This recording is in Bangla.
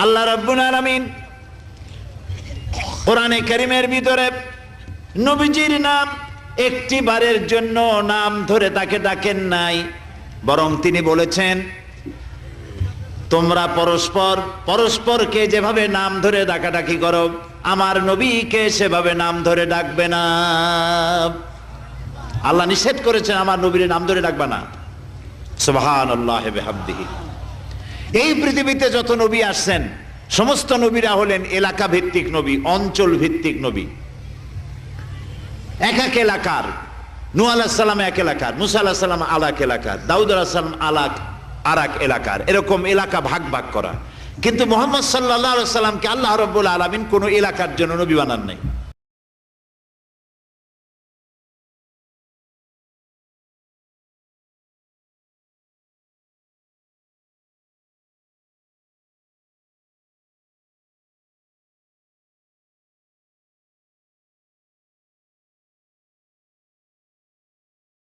আল্লাহ রাব্বুল আলামিন কোরআনে কারীমের ভিতরে নবীজির নাম একটি বারের জন্য নাম ধরে তাকে ডাকেন নাই, বরং তিনি বলেছেন তোমরা পরস্পর পরস্পরকে যেভাবে নাম ধরে ডাকাডাকি করো আমার নবীকে সেভাবে নাম ধরে ডাকবে না। আল্লাহ নিষেধ করেছেন আমার নবীর নাম ধরে ডাকবে না। সুবহানাল্লাহি ওয়া বিহামদিহি। এই পৃথিবীতে যত নবী আসছেন সমস্ত নবীরা হলেন এলাকা ভিত্তিক নবী, অঞ্চল ভিত্তিক নবী। এক এক এলাকার, নূহ আলাইহিস সালাম এক এলাকার, মুসা আলাইহিস সালাম আলাক এলাকার, দাউদ আলাইহিস সালাম আরাক এলাকার, এরকম এলাকা ভাগ ভাগ করা। কিন্তু মুহাম্মদ সাল্লাল্লাহু আলাইহি ওয়াসাল্লামকে আল্লাহ রাব্বুল আলামিন কোন এলাকার জন্য নবী বানান নাই।